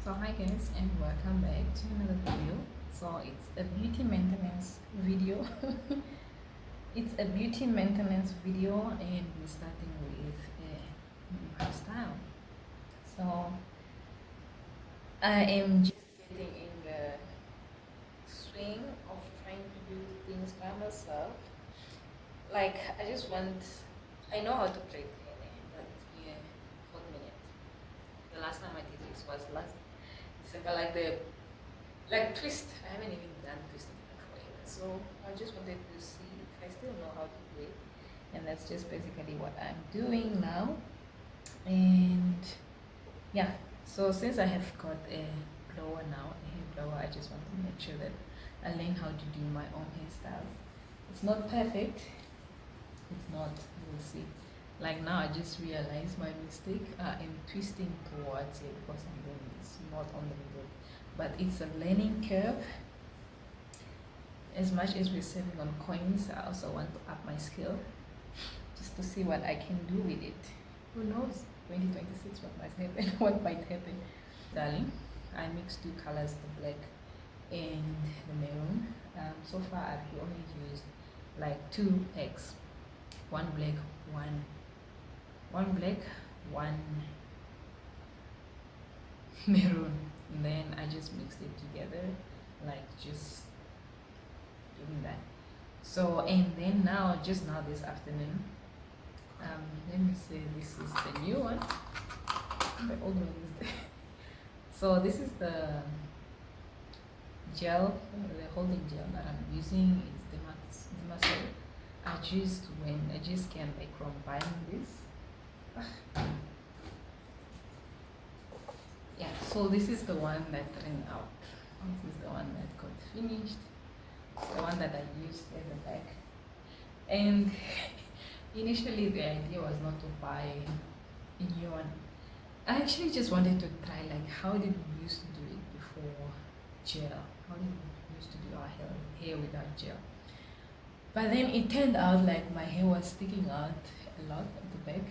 So hi guys, and welcome back to another video. So it's a beauty maintenance video. It's a beauty maintenance video, and we're starting with a hairstyle. So I am just getting in the swing of trying to do things by myself. Like I know how to braid hair, but yeah, 4 minutes. The last time I did this was last December, like twist. I haven't even done twisting for years, so I just wanted to see if I still know how to do it, and that's just basically what I'm doing now. And yeah, so since I have got a blower now, a hair blower, I just want to make sure that I learn how to do my own hairstyles. It's not perfect. It's not. You'll see. Like now, I just realized my mistake. I'm twisting towards it because I'm doing this, not on the middle. But it's a learning curve. As much as we're saving on coins, I also want to up my skill, just to see what I can do with it. Who knows? 2026, what might happen? What might happen, darling? I mixed two colors, the black and the maroon. So far, I've only used like 2 eggs, one black, one black, one maroon, and then I just mixed it together, like just doing that. So, and then now, just now this afternoon, let me say this is the new one. The old one is there. So this is the gel, the holding gel that I'm using is the muscle. I just came back from buying this. Yeah, so this is the one that ran out. This is the one that got finished. It's the one that I used at the back. And initially the idea was not to buy a new one. I actually just wanted to try, like, how did we used to do it before gel? How did we used to do our hair without gel? But then it turned out like my hair was sticking out a lot at the back,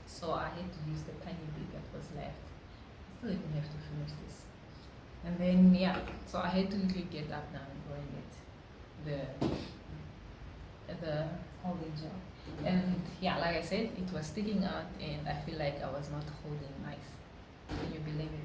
so I had to use the tiny bit that was left. I still even have to finish this. And then yeah, so I had to literally get up now and go and get the holding gel. And yeah, like I said, it was sticking out and I feel like I was not holding nice. Can you believe it?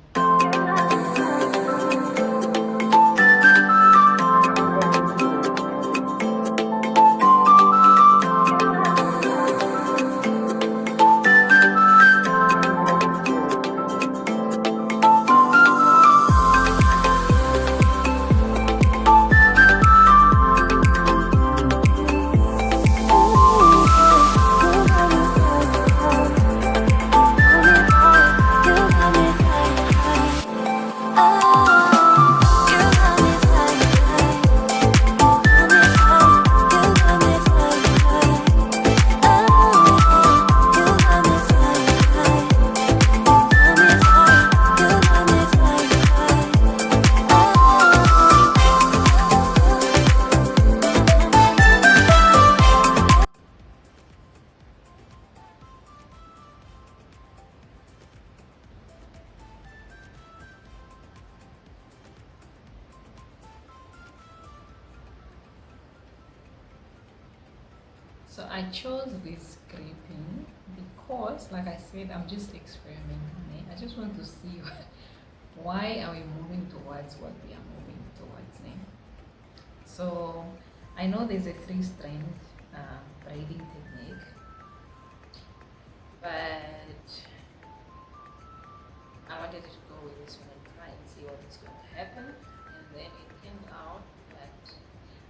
So I chose this scraping because, like I said, I'm just experimenting. I just want to see why are we moving towards what we are moving towards now. So I know there's a 3-strand braiding technique, but I wanted to go with this one and try and see what is going to happen. And then it turned out that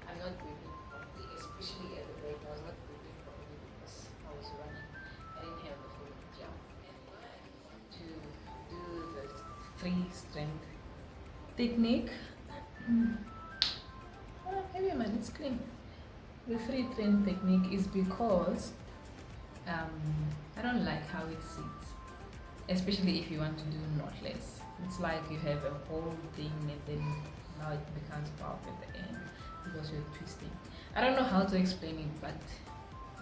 I'm not braiding properly, especially at the back. I was not braiding properly because I was running. I didn't have the full gel. To do the 3-strand technique. Oh, heavy man, it's clean. The 3-strand technique is because I don't like how it sits, especially if you want to do knotless. It's like you have a whole thing and then now it becomes pop at the end because you're twisting. I don't know how to explain it, but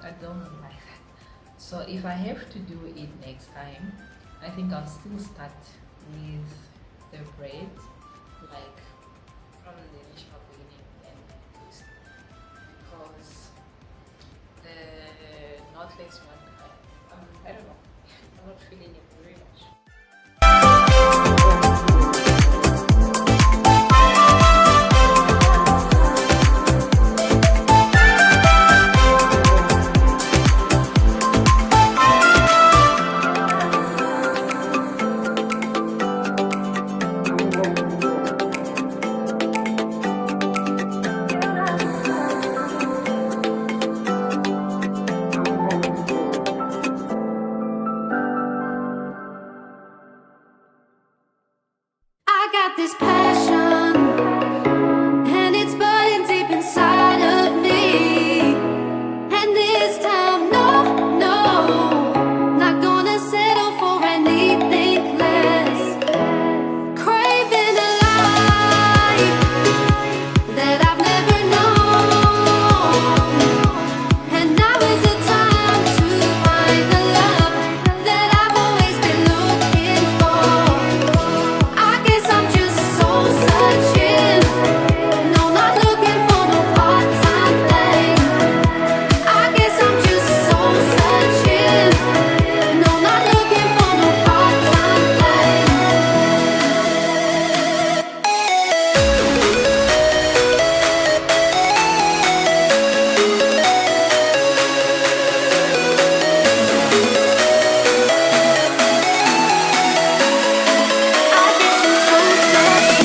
I don't like that. So if I have to do it next time, I think I'll still start with the braids, like from the initial beginning and twist, because the knotless one, I don't know, I'm not feeling it very much. I got this passion, and it's burning deep inside of me. And this time, no, no, not gonna settle for anything less. Craving a life that I've never known. And now is the time to find the love that I've always been looking for. I guess I'm just soul searching. No, not looking for no part-time thing. I guess I'm just soul searching. No, not looking for no part-time thing. I guess I'm soul searching.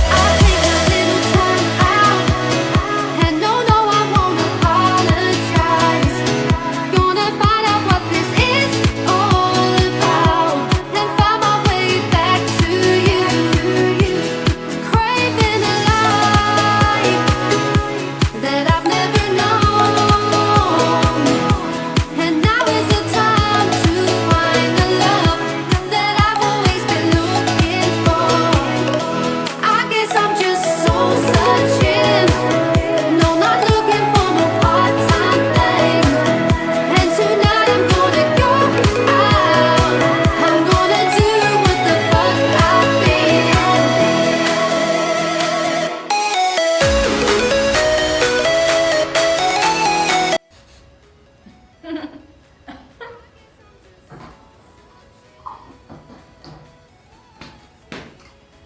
I take a little time out, and no, no, I won't apologize. Gonna find out what this is all about, and find my way back to you. Craving a life that I've never known, and now is the time to find the love that I've always been looking for. I guess I'm just soul searching. No, not looking for no part-time thing. And tonight I'm gonna go out. I'm gonna do what the fuck I feel.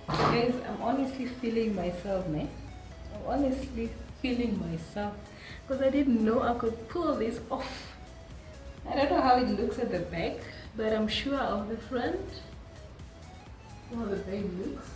Guys, I'm honestly feeling myself, man. I'm honestly feeling myself because I didn't know I could pull this off. I don't know how it looks at the back, but I'm sure of the front, how the back looks.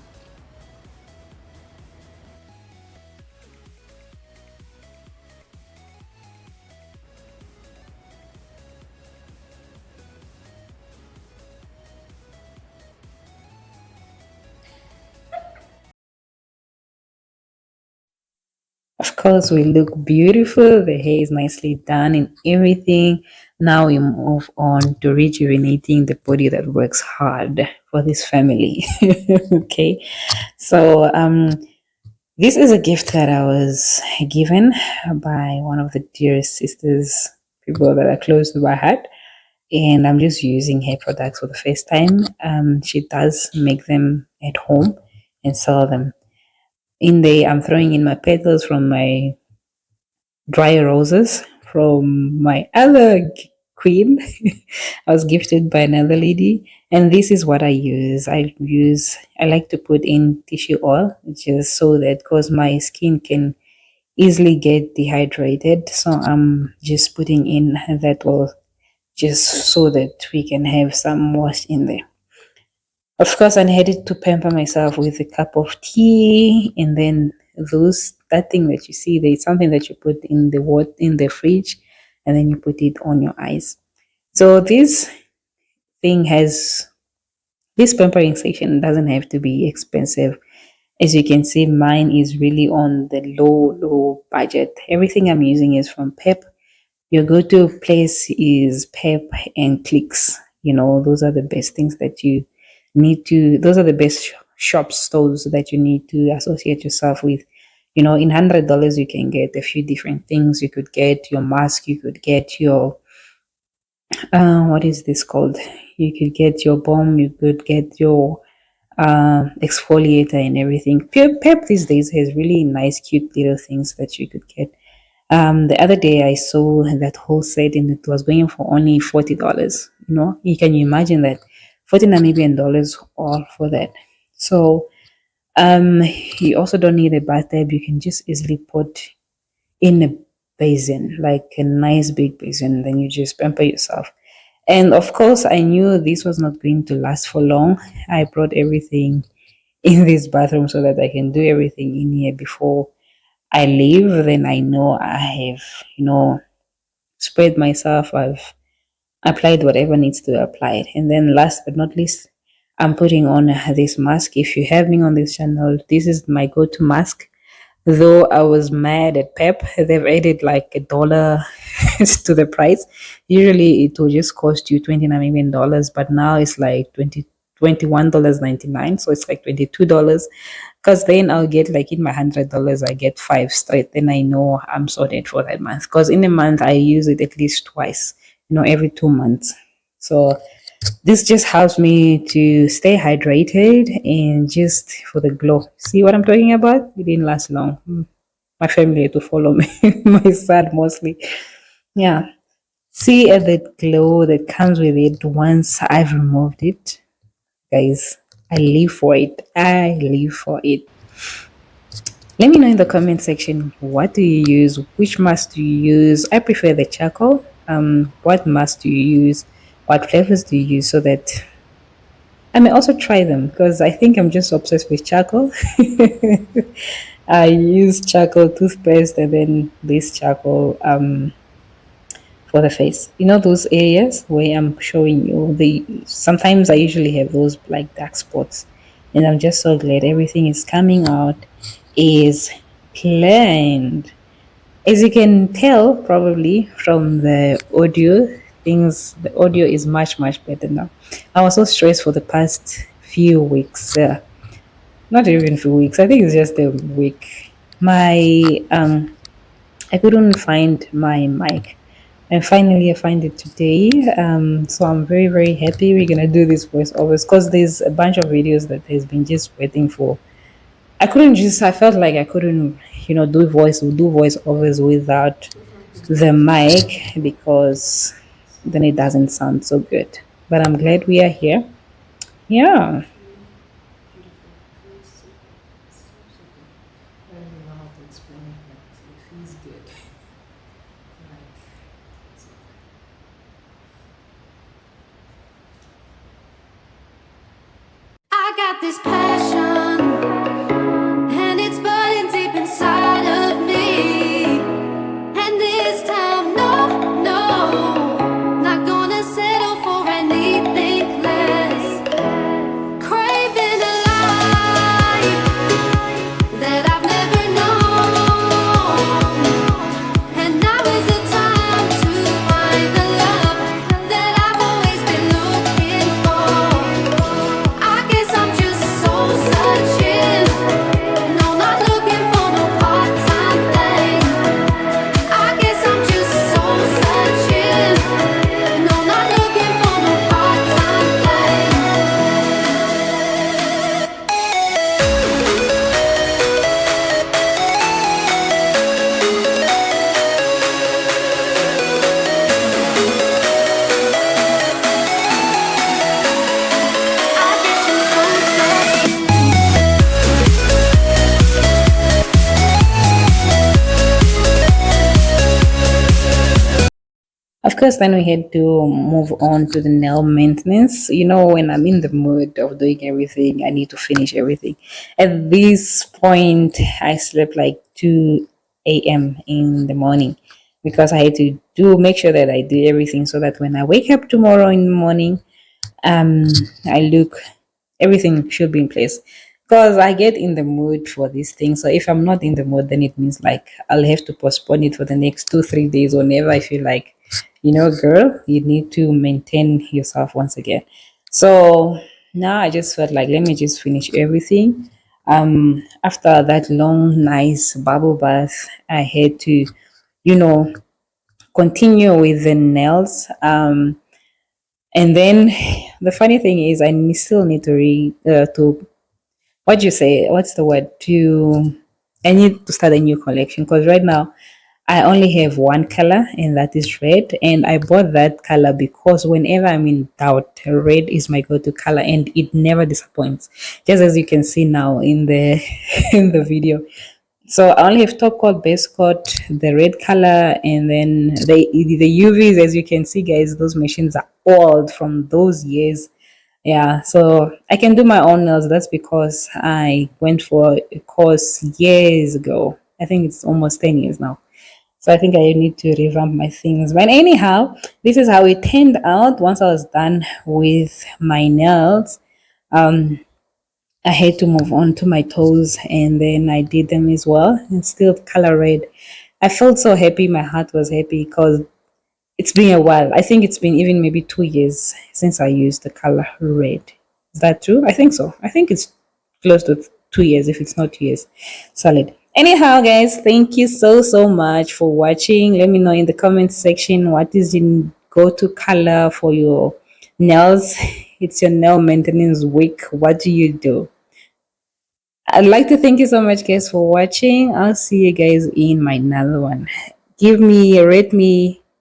Of course, we look beautiful. The hair is nicely done and everything. Now we move on to rejuvenating the body that works hard for this family. Okay, so this is a gift that I was given by one of the dearest sisters, people that are close to my heart, and I'm just using her products for the first time. She does make them at home and sell them. In there, I'm throwing in my petals from my dry roses from my other queen. I was gifted by another lady, and this is what I use. I like to put in tissue oil just so that because my skin can easily get dehydrated. So I'm just putting in that oil just so that we can have some wash in there. Of course, I needed to pamper myself with a cup of tea, and then that thing that you see there is something that you put in the water in the fridge, and then you put it on your eyes. So thing has this pampering section doesn't have to be expensive. As you can see, mine is really on the low budget. Everything I'm using is from Pep. Your go-to place is Pep and Clicks. You know, those are the best things that you need to, those are the best shop stores that you need to associate yourself with. You know, in $100 you can get a few different things. You could get your mask, you could get your what is this called? You could get your balm, you could get your exfoliator and everything. Pep these days has really nice, cute little things that you could get. The other day I saw that whole set and it was going for only $40. You know, can you imagine that? 40 Namibian dollars all for that. So you also don't need a bathtub. You can just easily put in a basin, like a nice big basin, then you just pamper yourself. And of course, I knew this was not going to last for long. I brought everything in this bathroom so that I can do everything in here before I leave. Then I know I have, spread myself. I've applied whatever needs to apply. And then last but not least, I'm putting on this mask. If you have me on this channel, this is my go-to mask. Though I was mad at Pep, they've added like $1 to the price. Usually it will just cost you 20 Namibian dollars, but now it's like $21.99. So it's like $22. Because then I'll get like in my $100, I get 5 straight. Then I know I'm sorted for that month. Because in a month I use it at least twice, every 2 months. So this just helps me to stay hydrated and just for the glow. See what I'm talking about? It didn't last long. My family had to follow me, my son mostly. Yeah. See the glow that comes with it once I've removed it. Guys, I live for it. I live for it. Let me know in the comment section, what do you use? Which mask do you use? I prefer the charcoal. What mask do you use? What flavors do you use, so that I may also try them, because I think I'm just obsessed with charcoal. I use charcoal toothpaste and then this charcoal for the face. You know those areas where I'm showing you, the sometimes I usually have those like dark spots, and I'm just so glad everything is coming out is planned. As you can tell probably from the audio, the audio is much better now. I was so stressed for the past few weeks. Not even few weeks. I think it's just a week. My I couldn't find my mic, and finally I find it today. So I'm very happy we're gonna do this voiceovers, because there's a bunch of videos that has been just waiting for. I felt like I couldn't, do voiceovers without the mic, because then it doesn't sound so good. But I'm glad we are here. Yeah. I don't even know how to explain it, but it feels good. Like, I got this passion, and it's burning deep inside of me. And this time, no, not gonna settle for anything less. Craving a life that I've never known. And now is the time to find the love that I've always been looking for. I guess I'm just soul searching. No, not looking for no part-time thing. I guess I'm just soul searching. No, not looking for no part-time thing. I guess I'm soul searching. Of course, then we had to move on to the nail maintenance. When I'm in the mood of doing everything, I need to finish everything. At this point, I slept like 2 a.m. in the morning, because I had to make sure that I do everything, so that when I wake up tomorrow in the morning, um I look, everything should be in place, because I get in the mood for these things. So if I'm not in the mood, then it means like I'll have to postpone it for the next 2 3 days, whenever I feel like, girl, you need to maintain yourself once again. So now I just felt like let me just finish everything. After that long, nice bubble bath, I had to, you know, continue with the nails. And then the funny thing is, still need to what do you say? What's the word? I need to start a new collection because right now I only have one color and that is red. And I bought that color because whenever I'm in doubt, red is my go-to color and it never disappoints. Just as you can see now in the in the video. So I only have top coat, base coat, the red color, and then the UVs. As you can see, guys, those machines are old from those years. Yeah, so I can do my own nails. That's because I went for a course years ago. I think it's almost 10 years now. So I think I need to revamp my things. But anyhow, this is how it turned out once I was done with my nails. Um, I had to move on to my toes and then I did them as well and still color red. I felt so happy. My heart was happy because it's been a while. I think it's been even maybe 2 years since I used the color red. Is that true? I think so. I think it's close to 2 years if it's not 2 years. Solid. Anyhow, guys, thank you so much for watching. Let me know in the comment section what is your go-to color for your nails. It's your nail maintenance week. What do you do? I'd like to thank you so much, guys, for watching. I'll see you guys in my another one.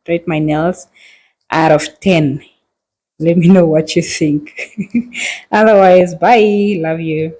Rate my nails out of 10. Let me know what you think. Otherwise, bye. Love you.